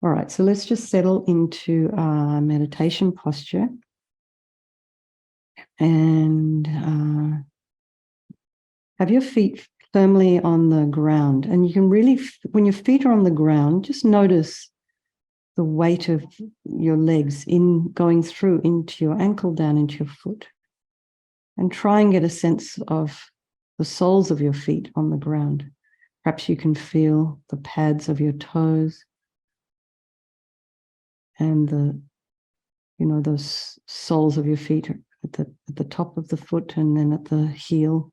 All right, so let's just settle into our meditation posture. And have your feet firmly on the ground. And you can really, when your feet are on the ground, just notice the weight of your legs going through into your ankle, down into your foot. And try and get a sense of the soles of your feet on the ground. Perhaps you can feel the pads of your toes and those soles of your feet at the top of the foot and then at the heel.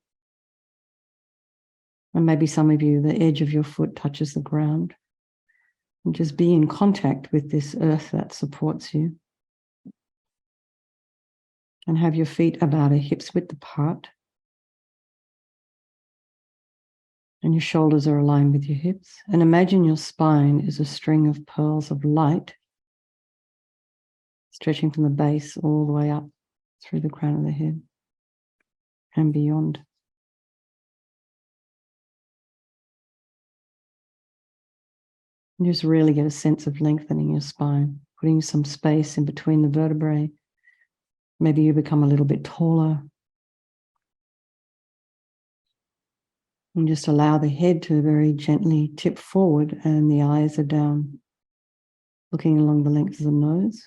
And maybe some of you, the edge of your foot touches the ground. And just be in contact with this earth that supports you. And have your feet about a hip's width apart. And your shoulders are aligned with your hips. And imagine your spine is a string of pearls of light, stretching from the base all the way up through the crown of the head and beyond. And just really get a sense of lengthening your spine, putting some space in between the vertebrae. Maybe you become a little bit taller. And just allow the head to very gently tip forward and the eyes are down, looking along the length of the nose.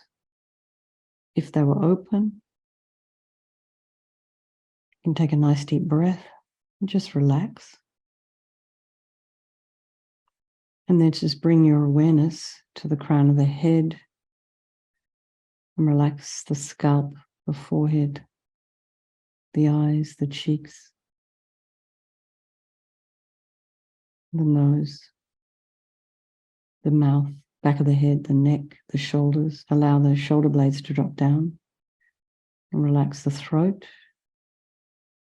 If they were open, you can take a nice deep breath and just relax. And then just bring your awareness to the crown of the head and relax the scalp, the forehead, the eyes, the cheeks, the nose, the mouth, back of the head, the neck, the shoulders. Allow the shoulder blades to drop down and relax the throat,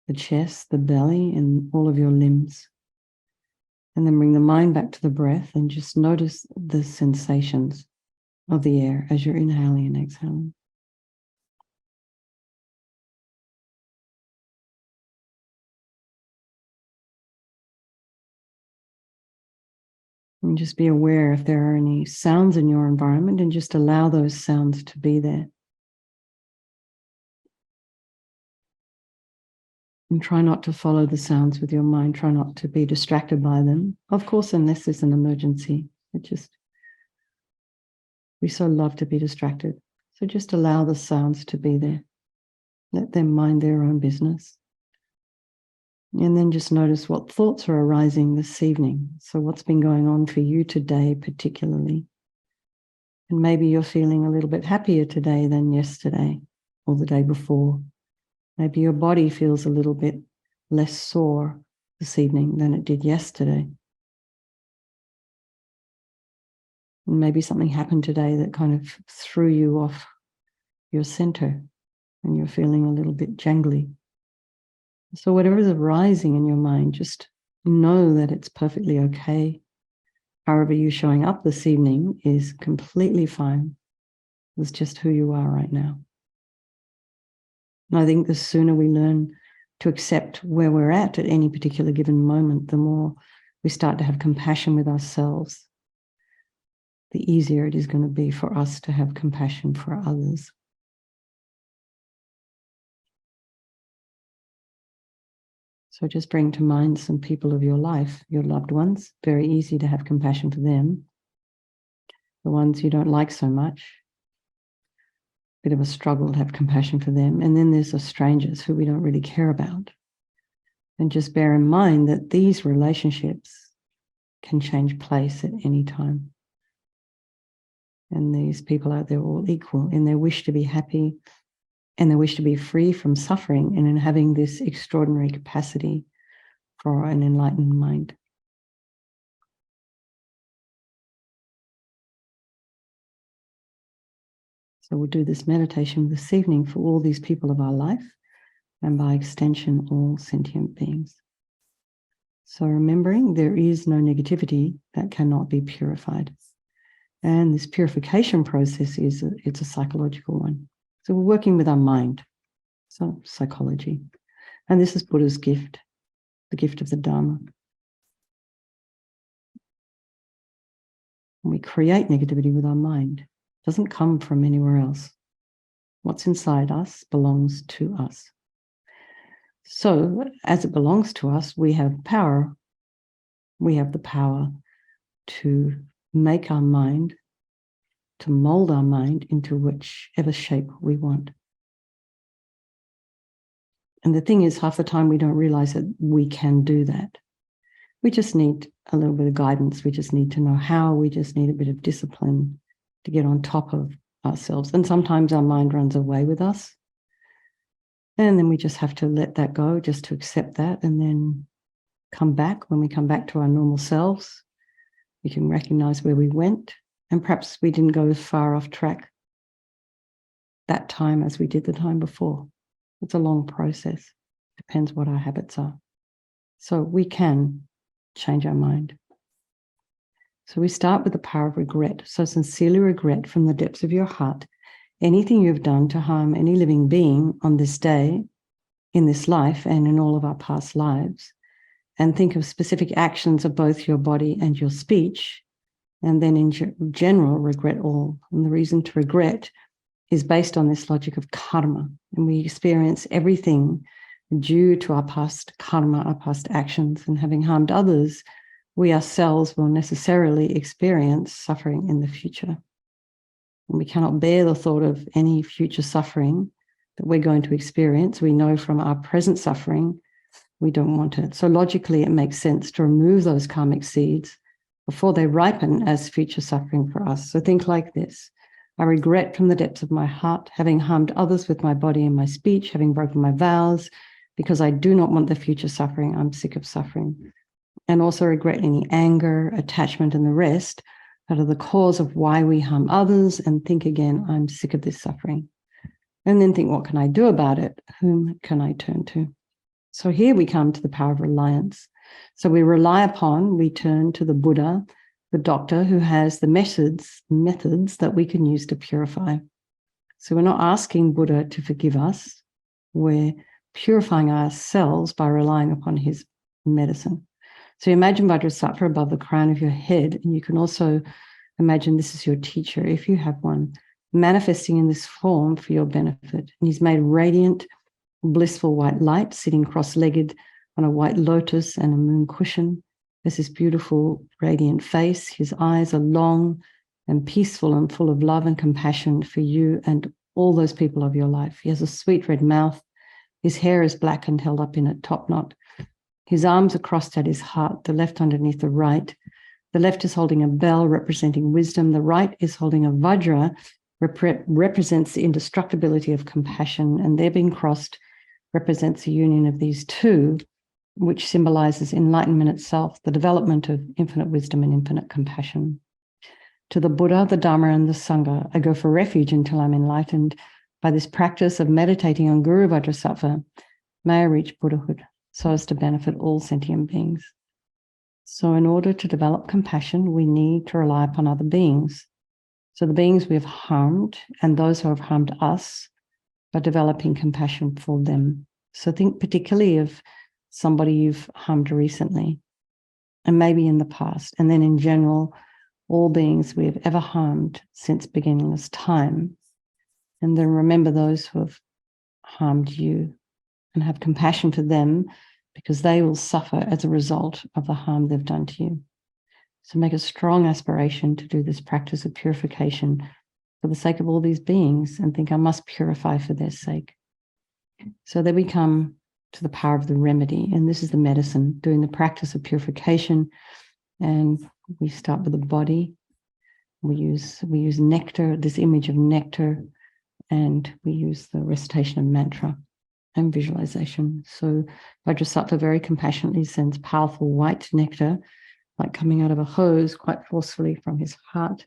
the chest, the belly, and all of your limbs. And then bring the mind back to the breath and just notice the sensations of the air as you're inhaling and exhaling. And just be aware if there are any sounds in your environment and just allow those sounds to be there. And try not to follow the sounds with your mind. Try not to be distracted by them. Of course, unless there's an emergency. We so love to be distracted. So just allow the sounds to be there. Let them mind their own business. And then just notice what thoughts are arising this evening. So what's been going on for you today particularly? And maybe you're feeling a little bit happier today than yesterday or the day before. Maybe your body feels a little bit less sore this evening than it did yesterday. And maybe something happened today that kind of threw you off your center and you're feeling a little bit jangly. So whatever is arising in your mind, just know that it's perfectly okay. However you're showing up this evening is completely fine. It's just who you are right now. And I think the sooner we learn to accept where we're at any particular given moment, the more we start to have compassion with ourselves, the easier it is going to be for us to have compassion for others. So just bring to mind some people of your life, your loved ones. Very easy to have compassion for them. The ones you don't like so much, bit of a struggle to have compassion for them. And then there's the strangers who we don't really care about. And just bear in mind that these relationships can change place at any time. And these people out there are all equal in their wish to be happy and their wish to be free from suffering and in having this extraordinary capacity for an enlightened mind. So we'll do this meditation this evening for all these people of our life and by extension, all sentient beings. So remembering there is no negativity that cannot be purified. And this purification process it's a psychological one. So we're working with our mind, so psychology. And this is Buddha's gift, the gift of the Dharma. We create negativity with our mind. It doesn't come from anywhere else. What's inside us belongs to us. So, as it belongs to us, we have power. We have the power to make our mind, to mold our mind into whichever shape we want. And the thing is, half the time we don't realize that we can do that. We just need a little bit of guidance. We just need to know how. We just need a bit of discipline to get on top of ourselves. And sometimes our mind runs away with us. And then we just have to let that go, just to accept that, and then come back. When we come back to our normal selves, we can recognize where we went. And perhaps we didn't go as far off track that time as we did the time before. It's a long process. Depends what our habits are. So we can change our mind. So we start with the power of regret. So sincerely regret from the depths of your heart anything you've done to harm any living being on this day, in this life, and in all of our past lives. And think of specific actions of both your body and your speech. And then in general, regret all. And the reason to regret is based on this logic of karma. And we experience everything due to our past karma, our past actions. And having harmed others, we ourselves will necessarily experience suffering in the future. And we cannot bear the thought of any future suffering that we're going to experience. We know from our present suffering, we don't want it. So logically, it makes sense to remove those karmic seeds before they ripen as future suffering for us. So think like this. I regret from the depths of my heart having harmed others with my body and my speech, having broken my vows, because I do not want the future suffering. I'm sick of suffering. And also regret any anger, attachment, and the rest that are the cause of why we harm others, and think again, I'm sick of this suffering. And then think, what can I do about it? Whom can I turn to? So here we come to the power of reliance. So we turn to the Buddha, the doctor, who has the methods that we can use to purify. So we're not asking Buddha to forgive us. We're purifying ourselves by relying upon his medicine. So imagine Vajrasattva above the crown of your head, and you can also imagine this is your teacher, if you have one, manifesting in this form for your benefit. And he's made radiant, blissful white light, sitting cross-legged on a white lotus and a moon cushion. There's this beautiful, radiant face. His eyes are long and peaceful and full of love and compassion for you and all those people of your life. He has a sweet red mouth. His hair is black and held up in a top knot. His arms are crossed at his heart, the left underneath the right. The left is holding a bell representing wisdom. The right is holding a vajra, represents the indestructibility of compassion. And their being crossed represents the union of these two, which symbolizes enlightenment itself, the development of infinite wisdom and infinite compassion. To the Buddha, the Dharma, and the Sangha, I go for refuge until I'm enlightened. By this practice of meditating on Guru Vajrasattva, may I reach Buddhahood, so as to benefit all sentient beings. So in order to develop compassion, we need to rely upon other beings. So the beings we have harmed and those who have harmed us, by developing compassion for them. So think particularly of somebody you've harmed recently, and maybe in the past, and then in general, all beings we have ever harmed since beginningless time. And then remember those who have harmed you and have compassion for them, because they will suffer as a result of the harm they've done to you. So make a strong aspiration to do this practice of purification for the sake of all these beings, and think I must purify for their sake. So then we come to the power of the remedy, and this is the medicine, doing the practice of purification. And we start with the body. We use nectar, this image of nectar, and we use the recitation of mantra and visualization. So Vajrasattva very compassionately sends powerful white nectar, like coming out of a hose, quite forcefully from his heart.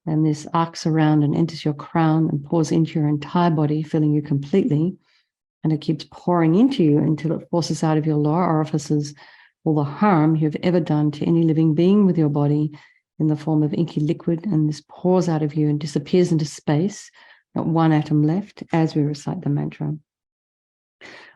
And this arcs around and enters your crown and pours into your entire body, filling you completely. And it keeps pouring into you until it forces out of your lower orifices all the harm you've ever done to any living being with your body in the form of inky liquid. And this pours out of you and disappears into space, not one atom left, as we recite the mantra.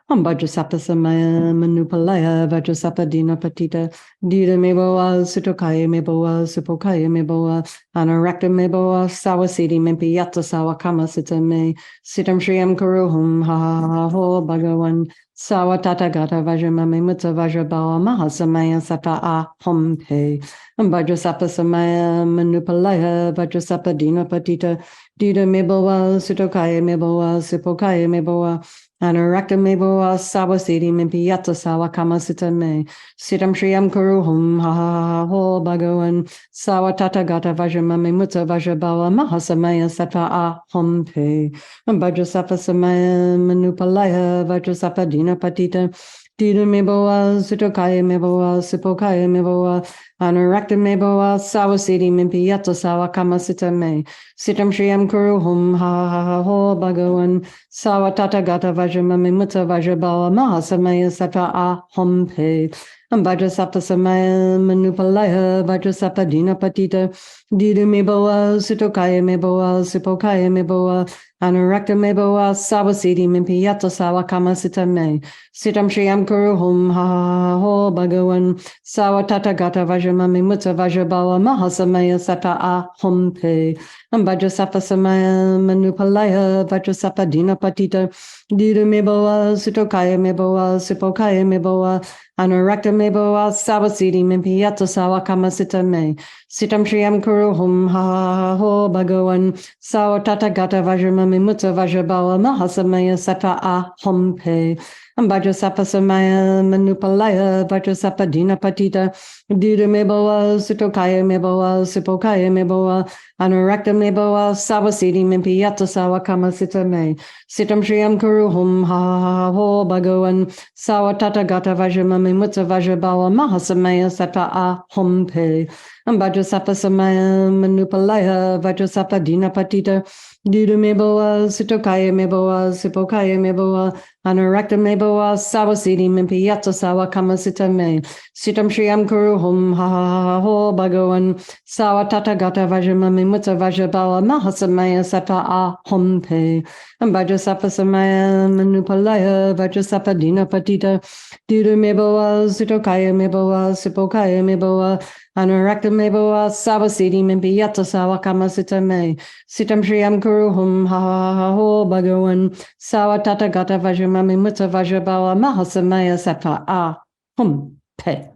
Vajrasapa Samaya Manupalaya Vajrasapa Dina Patita Dida Meboa Sutokaya Meboa Supokaya Meboa Anarakta Meboa Sawasidi Mempi Yata Sawakama Sitame Sitam Shriyam Kuruhum Ha Ho Bhagawan Sawa Tata Gata Vajramame Mutta Vajrabawa Mahasamaya Sata A Hom Pe Vajrasapa Samaya Manupalaya Vajrasapa Dina Patita Dida Meboa Sutokaya Meboa Supokaya Meboa Anarakta meboa sawasidi mimpiyata sawakama sitame sitam shriyam kuruhum ha ho bhagawan sawatata gata vajramame mutta vajrabawa mahasamaya sata ahom pe vajrasapa samaya manupalaya vajrasapa dina patita dina meboa sutokaya meboa sipokaya meboa Anarakta meboa sawasidi mimpiyata sawakama sitame sitam shriyam kuruhum ha ho bhagawan Sawatata gata vajramame mutta vajrabawa mahasamaya sata ahom pe Vajrasapa samaya manupalaya Vajrasapa dina patita Dida meboa sutokaya meboa sipokaya meboa Anurakta meboa sawasidi mimpiyata sawakama sitame Sitam shriyam kuruhum ha ho bhagawan Sawatata gata vajramame mutta vajrabawa mahasamaya sata ahom pe Vajrasapa samaya manupalaya Vajrasapa dina patita Dida meboa sutokaya meboa sipokaya meboa Anurakta meboa sawasidi mimpiyata sawakama sitame Sitam shriyam kuruhum ha ho bhagawan Sawatata gata vajramame mutta vajrabawa mahasamaya sata ahom pe Vajrasapa samaya manupalaya Vajrasapa dina patita Dida meboa sutokaya meboa sipokaya meboa Anurakta meboa sawasidi mimpiyata sawakama sitame Sitam shriyam kuruhum ha ho bhagawan Sawatata gata vajramame mutta vajrabawa mahasamaya sata ahom pe Vajrasapa samaya manupalaya Vajrasapa dina patita Dida meboa sutokaya meboa sipokaya meboa Anurakta meboa sawasidi mimpiyata sawakama sitame Sitam shriyam kuruhum ha ho bhagawan Sawatata gata vajramame mutta vajrabawa mahasamaya sata ahom pe Vajrasapa samaya manupalaya Vajrasapa dina patita Dida meboa sutokaya meboa sipokaya meboa Anurakta meboa sawasidi mimpiyata sawakama sitame Sitam shriyam kuruhum ha ho bhagawan Sawatata gata vajramame mutta vajrabawa mahasamaya sata ahom pe.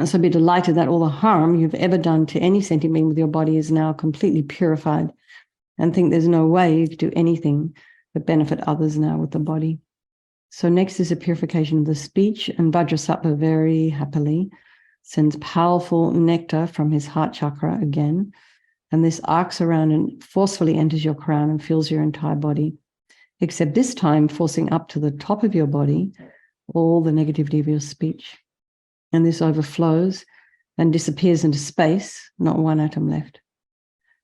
So be delighted that all the harm you've ever done to any sentient being with your body is now completely purified, and think there's no way you could do anything but benefit others now with the body. So next is a purification of the speech, and Vajrasapa very happily sends powerful nectar from his heart chakra again, and this arcs around and forcefully enters your crown and fills your entire body, except this time forcing up to the top of your body all the negativity of your speech. And this overflows and disappears into space, not one atom left.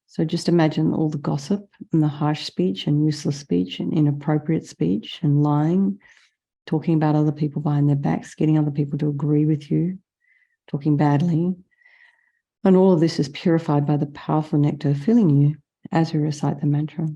So just imagine all the gossip and the harsh speech and useless speech and inappropriate speech and lying, talking about other people behind their backs, getting other people to agree with you, talking badly. And all of this is purified by the powerful nectar filling you as we recite the mantra.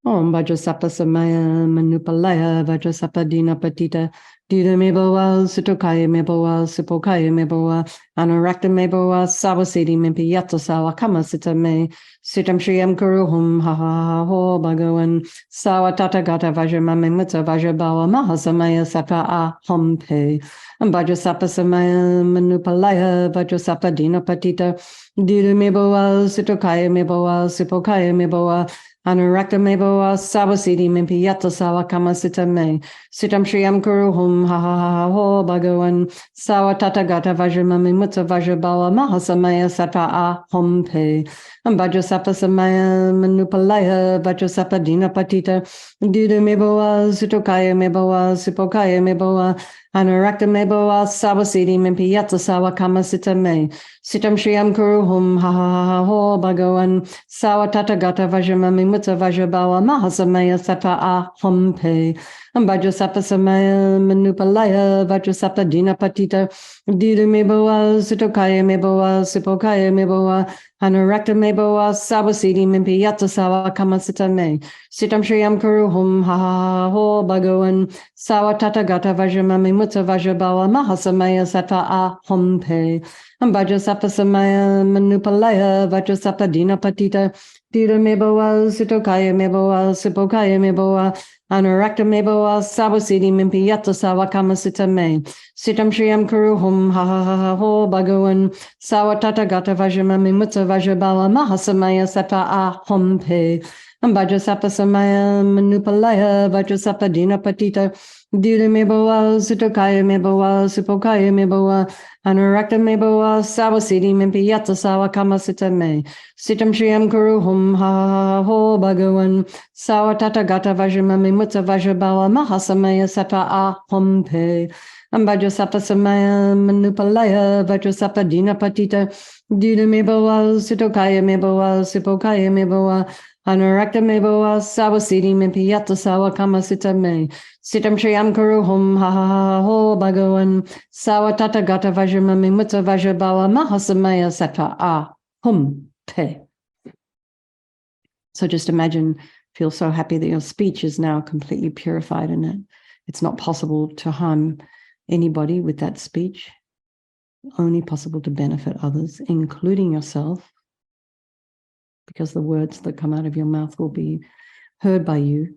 Om Vajrasapa samaya manupalaya Vajrasapa dina patita Dida meboa sutokaya meboa sipokaya meboa Anurakta meboa sawasidi mimpiyata sawakama sitame Sitam shriyam kuruhum ha ho bhagawan Sawatata gata vajramame mutta vajrabawa mahasamaya sata ahom pe Vajrasapa samaya manupalaya Vajrasapa dina patita Dida meboa sutokaya meboa sipokaya meboa Anurakta meboa sawasidi mimpiyata sawakama sitame Sitam shriyam kuruhum ha ho bhagawan Sawatata gata vajramame mutta vajrabawa mahasamaya sata ahom pe Vajrasapa samaya manupalaya Vajrasapa dina patita Dida meboa sutokaya meboa sipokaya meboa Anurakta meboa sawasidi mimpiyata sawakama sitame Sitam shriyam kuruhum ha ho bhagawan Sawatata gata vajramame mutta vajrabawa mahasamaya sata ahom pe Vajrasapa samaya manupalaya Vajrasapa dina patita Dida meboa sutokaya meboa sipokaya meboa Anurakta me boa sabasiti mimpi yata sawa kamasita me. Sitam shriyam kuru hum ha ha ho bhagavan. Sawa tata gata vajramami mutta vajrabawa mahasamaya sata a hum pe. Vajrasapa samaya manupalaya vajrasapa dina patita. Tira me boa sitokaya me boa sipokaya me boa. Anurakta me boa sabasiti mimpi yata sawa kamasita me. Sitam shriyam kuru hum ha ha ho bhagavan. Sawa tata gata vajramami mutta vajrabala mahasamaya sata a hum pe. Vajrasapa samaya manupalaya vajrasapa dina patita. Dira me boa sitokaya me boa sipokaya me boa. Anurakta me boa savasiti mimpi yata sawa kamasita me. Sitam shriyam kuru hum ha ho bhagavan. Sawa tata gata vajramami mutta vajrabala mahasamaya sata a hum pe. Vajrasapa samaya manupalaya vajrasapa dina patita. Dira me boa sitokaya me boa sipokaya me boa. Anurakta me boa savasiti mimpi yata sawa kamasita me. Sitam shriyam kuru hum ha ho bhagavan. Sawa tata gata vajramami mutta vajrabala mahasamaya sata a hum pe. So just imagine, feel so happy that your speech is now completely purified and it's not possible to harm anybody with that speech, only possible to benefit others, including yourself, because the words that come out of your mouth will be heard by you.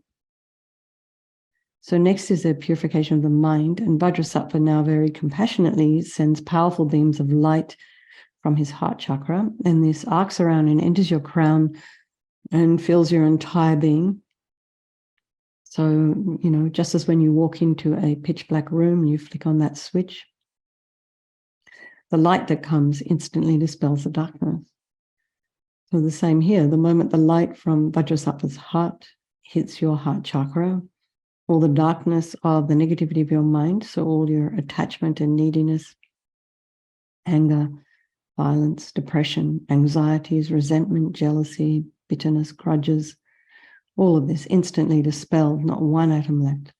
So next is the purification of the mind, and Vajrasattva now very compassionately sends powerful beams of light from his heart chakra, and this arcs around and enters your crown and fills your entire being. So, just as when you walk into a pitch black room, you flick on that switch, the light that comes instantly dispels the darkness. So the same here, the moment the light from Vajrasattva's heart hits your heart chakra, all the darkness of the negativity of your mind, so all your attachment and neediness, anger, violence, depression, anxieties, resentment, jealousy, bitterness, grudges, all of this instantly dispelled, not one atom left.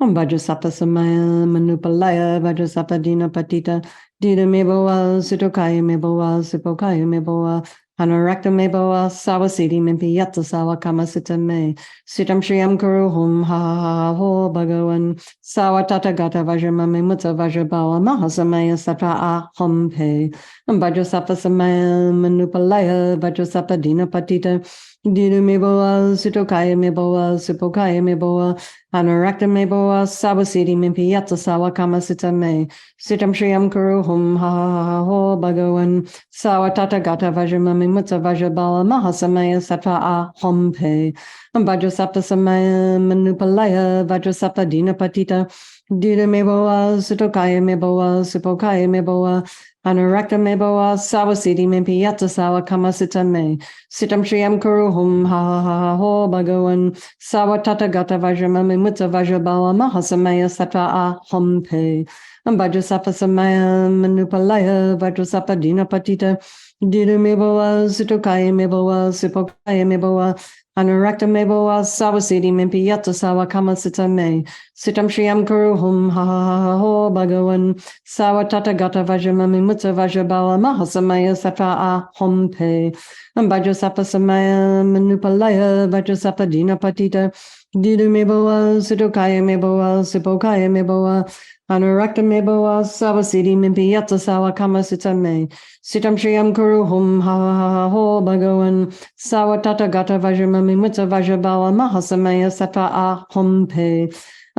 Om Vajrasappa samaya manupalaya Vajrasappa dina patita dina meboa sitokaya meboa sipokaya meboa Anurakta me boa savasiti mimpi yata sawa kamasita me. Sitam shriyam kuru hum ha ho bhagavan. Sawa tata gata vajramami mutta vajrabala mahasamaya sata a hum pe. Vajrasappa samaya manupalaya vajrasappa dina patita. Dina me boa sitokaya me boa sipokaya me boa. Anurakta me boa savasiti mimpi yata sawa kamasita me. Sitam shriyam kuru hum ha ho bhagavan. Sawa tata gata vajramami mutta vajrabala mahasamaya sata a hum pe. Vajrasappa samaya manupalaya vajrasappa dina patita. Dina me boa sitokaya me boa sipokaya me boa. Anurakta me boa savasiti mimpi yata sawa kamasita me. Sitam shriyam kuru hum ha ho bhagavan. Sawa tata gata vajramami mutta vajrabala mahasamaya sata a hum pe. Vajrasappa samaya manupalaya vajrasappa dina patita. Dina me boa sitokaya me boa sipokaya me boa. Anurakta me boa savasiti mimpi yata sawa kamasita me. Sitam shriyam kuru hum ha ho bhagavan. Sawa tata gata vajramami mutta vajrabala mahasamaya sata a hum pe. Vajrasappa samaya manupalaya vajrasappa dina patita. Dina me boa sitokaya me boa sipokaya me boa. Anurakta me boa savasiti mimpi yata sawa kamasita me. Sitam shriyam kuru hum ha ho bhagavan. Sawa tata gata vajramami mutta vajrabala mahasamaya sata a hum pe.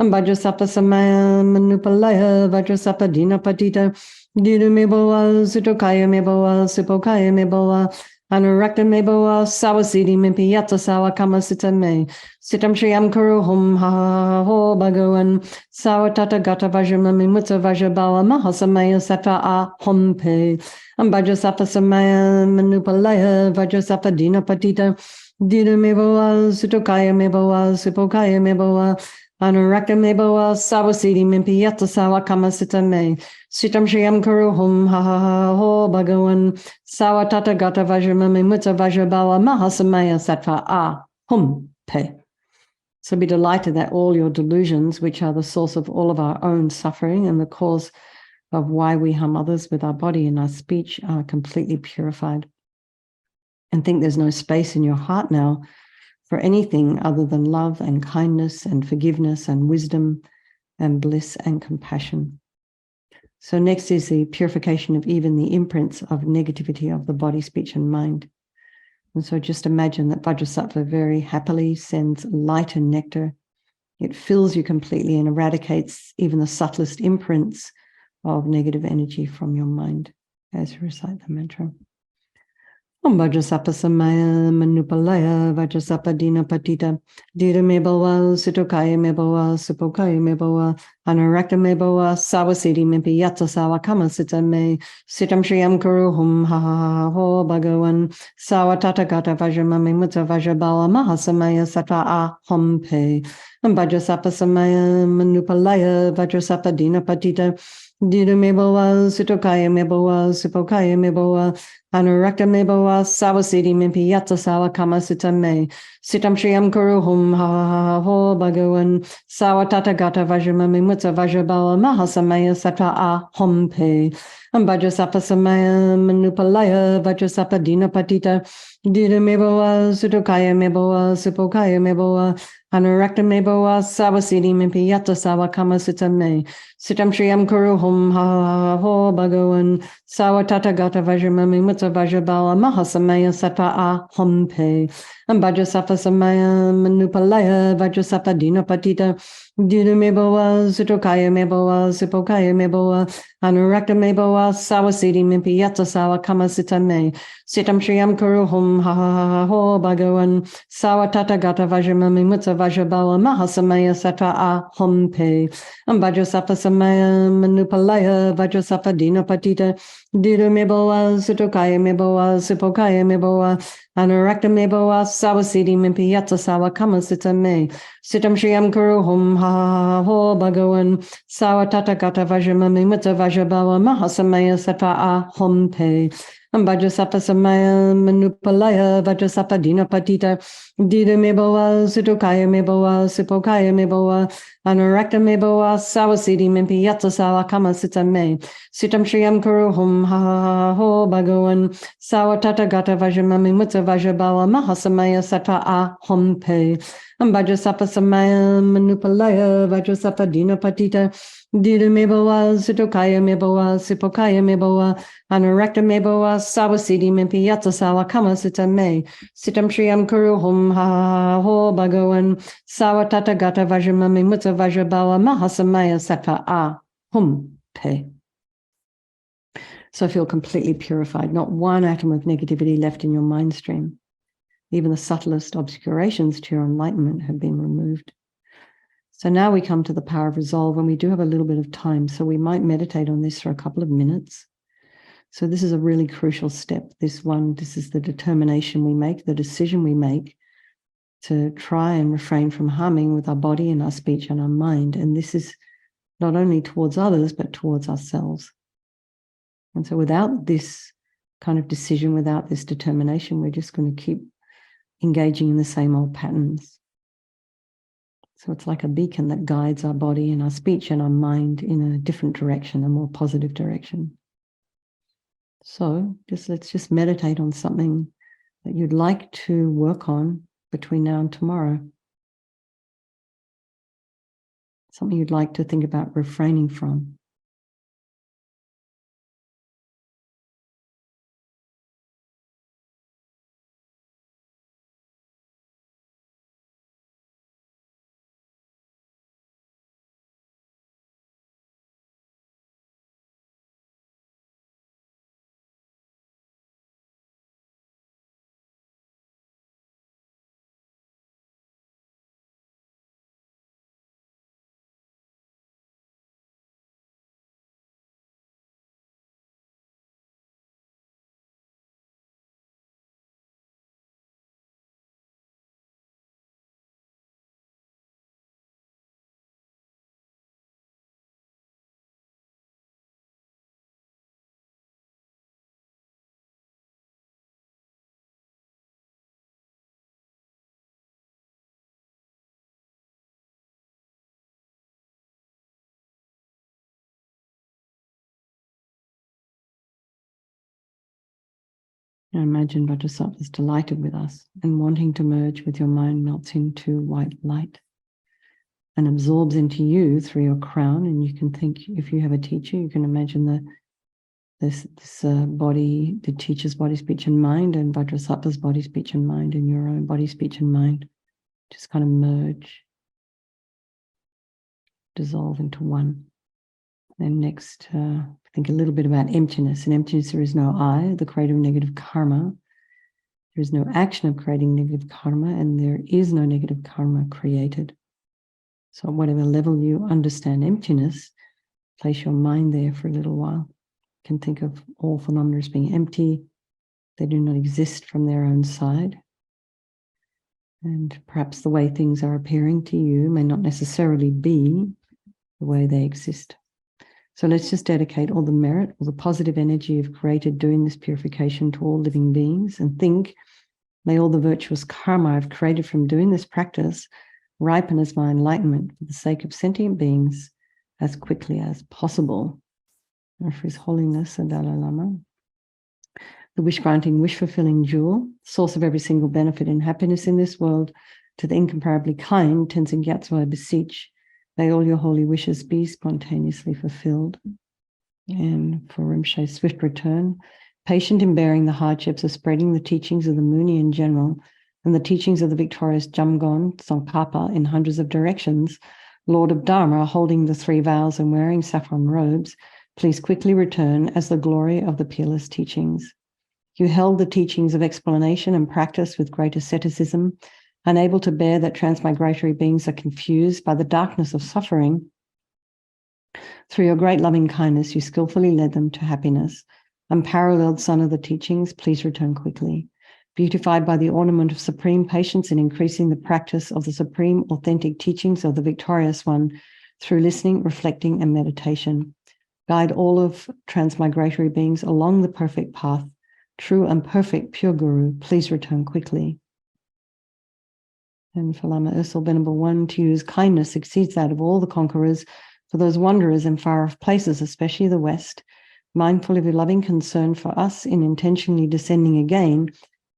Vajrasappa samaya manupalaya vajrasappa dina patita. Dina me boa sitokaya me boa sipokaya me boa. Anurakta me boa savasiti mimpi yata sawa kamasita me. Sitam shriyam kuru hum ha ho bhagavan. Sawa tata gata vajramami mutta vajrabala mahasamaya sata a hum pe. Vajrasappa samaya manupalaya vajrasappa dina patita. Dina me boa sitokaya me boa sipokaya me boa. Anurakta me boa savasiti mimpi yata sawa kamasita me. Sitam shriyam kuru hum ha ho bhagavan. Sawa tata gata vajramami mutta vajrabala mahasamaya sata a hum pe. So be delighted that all your delusions, which are the source of all of our own suffering and the cause of why we harm others with our body and our speech, are completely purified. and think there's no space in your heart now for anything other than love and kindness and forgiveness and wisdom and bliss and compassion. So next is the purification of even the imprints of negativity of the body, speech, and mind. And so just imagine that Vajrasattva very happily sends light and nectar. It fills you completely and eradicates even the subtlest imprints of negative energy from your mind as you recite the mantra. Om Vajrasappa Samaya Manupalaya Vajrasappa Dina Patita Dita Mebawa Sitokaya Mebawa Supokaya Mebawa Anarakta Mebawa Sawasiti Mimpi Yatsa Sawa Kama Sita Me Sitam Shriyam Kuruhum Ha Ha Ha Ho Bhagavan Sawa Tathagata Vajramami Mutta Vajrabala Mahasamaya Sata A Hom Pe Vajrasappa Samaya Manupalaya Vajrasappa Dina Patita Dita Mebawa Sitokaya Mebawa Supokaya Mebawa Anurakta Mebawa Sawasiti Mimpi Yatsa Sawa Kama Sita Me Sitam Shriyam Kuruhum Ha Ha Ha Ho Bhagavan Sawa Tathagata Vajramami Mutta Vajrabala Mahasamaya Sata A Hom Pe Vajrasappa Samaya Manupalaya Vajrasappa Dina Patita Dita Mebawa Sutokaya Mebawa Supokaya Mebawa Anurakta Mebawa Sawasiti Mimpi Yatsa Sawa Kama Sita Me Sitam Shriyam Kuruhum Ha Ha Ha Ho Bhagavan Sawa Tathagata Vajramami Mutta Vajrabala Mahasamaya Sata A Hom Pe Vajrasappa Samaya Manupalaya Vajrasappa Dina Patita Dita Mebawa Sutokaya Mebawa Supokaya Mebawa Anurakta Mebawa Sawasiti Mimpi Yatsa Sawa Kama Sita Me Sitam Shriyam Kuruhum Ha Ha Ha Ho Bhagavan Sawa Tathagata Vajramami Mutta Vajrabala Mahasamaya Sata A Hom Pe Vajrasappa Samaya Manupalaya Vajrasappa Dina Patita Dita Mebawa Sutokaya Mebawa Supokaya Mebawa Anurakta Mebawa Sawasiti Mimpi Yatsa Sawa Kama Sita Me Sitam Shriyam Kuruhum Ha Ha Ha Ho Bhagavan Sawa Tathagata Vajramami Mutta Vajrabala Mahasamaya Sata A Hom Pe Vajrasappa Samaya Manupalaya Vajrasappa Dina Patita Dita Mebawa Sutokaya Mebawa Supokaya Mebawa Anurakta Mebawa Sawasiti Mimpi Yatsa Sawa Kama Sita Me Sitam Shriyam Kuruhum Ha Ha Ha Ho Bhagavan Sawa Tathagata Vajramami Mutta Vajrabala Mahasamaya Sata A Hom Pe Vajrasappa Samaya Manupalaya Vajrasappa Dina Patita Dita Mebawa Sutokaya Mebawa Supokaya Mebawa Anurakta Mebawa Sawasiti Mimpi Yatsa Sawa Kama Sita Me Sitam Shriyam Kuruhum Ha Ha Ha Ho Bhagavan Sawa Tathagata Vajramami Mutta Vajrabala Mahasamaya Sata A Hum Pe. So feel completely purified, not one atom of negativity left in your mind stream. Even the subtlest obscurations to your enlightenment have been removed. So now we come to the power of resolve, and we do have a little bit of time, so we might meditate on this for a couple of minutes. So this is a really crucial step. This is the determination we make, the decision we make to try and refrain from harming with our body and our speech and our mind. And this is not only towards others, but towards ourselves. And so without this kind of decision, without this determination, we're just going to keep engaging in the same old patterns. So it's like a beacon that guides our body and our speech and our mind in a different direction, a more positive direction. So let's just meditate on something that you'd like to work on between now and tomorrow. Something you'd like to think about refraining from. And imagine Vajrasattva is delighted with us and wanting to merge with your mind melts into white light and absorbs into you through your crown. And you can think, if you have a teacher, you can imagine this body, the teacher's body, speech, and mind, and Vajrasattva's body, speech, and mind, and your own body, speech, and mind just kind of merge, dissolve into one. Then next, think a little bit about emptiness. In emptiness, there is no I, the creator of negative karma. There is no action of creating negative karma, and there is no negative karma created. So at whatever level you understand emptiness, place your mind there for a little while. You can think of all phenomena as being empty. They do not exist from their own side. And perhaps the way things are appearing to you may not necessarily be the way they exist. So let's just dedicate all the merit, all the positive energy you've created doing this purification to all living beings, and think, may all the virtuous karma I've created from doing this practice ripen as my enlightenment for the sake of sentient beings as quickly as possible. And for His Holiness the Dalai Lama, the wish-granting, wish-fulfilling jewel, source of every single benefit and happiness in this world, to the incomparably kind Tenzin Gyatso, I beseech, may all your holy wishes be spontaneously fulfilled. And for Rinpoche's swift return, patient in bearing the hardships of spreading the teachings of the Muni in general and the teachings of the victorious Jamgon Tsongkhapa in hundreds of directions, Lord of Dharma, holding the 3 vows and wearing saffron robes, please quickly return as the glory of the peerless teachings. You held the teachings of explanation and practice with great asceticism, unable to bear that transmigratory beings are confused by the darkness of suffering. Through your great loving kindness, you skillfully led them to happiness. Unparalleled Son of the teachings, please return quickly. Beautified by the ornament of supreme patience in increasing the practice of the supreme authentic teachings of the victorious one through listening, reflecting, and meditation. Guide all of transmigratory beings along the perfect path. True and perfect pure Guru, please return quickly. And for Lama Ursel Venerable One, to you whose kindness exceeds that of all the conquerors, for those wanderers in far-off places, especially the West, mindful of your loving concern for us in intentionally descending again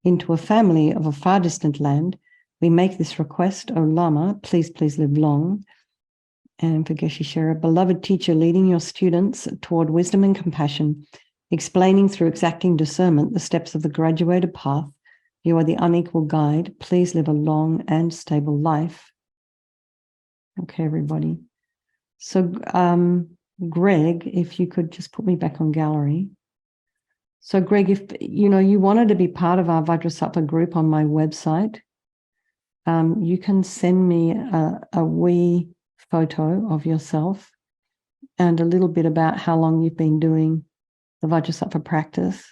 into a family of a far distant land, we make this request, O Lama, please live long. And for Geshe Shera, beloved teacher, leading your students toward wisdom and compassion, explaining through exacting discernment the steps of the graduated path, you are the unequal guide. Please live a long and stable life. Okay, everybody. So, Greg, if you could just put me back on gallery. So, Greg, if you wanted to be part of our Vajrasattva group on my website, you can send me a wee photo of yourself and a little bit about how long you've been doing the Vajrasattva practice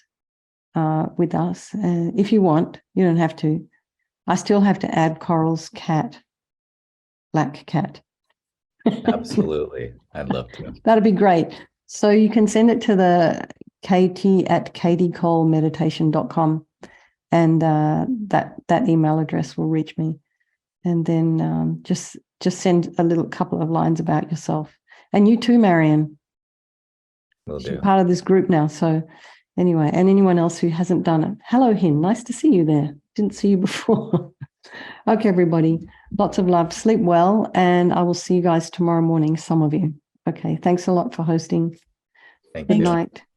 with us. If you want, you don't have to. I still have to add Coral's cat, black cat. Absolutely. I'd love to. That'd be great. So you can send it to the kt@katiecolemeditation.com, and that email address will reach me. And then just send a little couple of lines about yourself. And you too, Marion. Will do. You're part of this group now. So anyway, and anyone else who hasn't done it. Hello, Hin. Nice to see you there. Didn't see you before. Okay, everybody. Lots of love. Sleep well. And I will see you guys tomorrow morning, some of you. Okay. Thanks a lot for hosting. Thank Good you. night.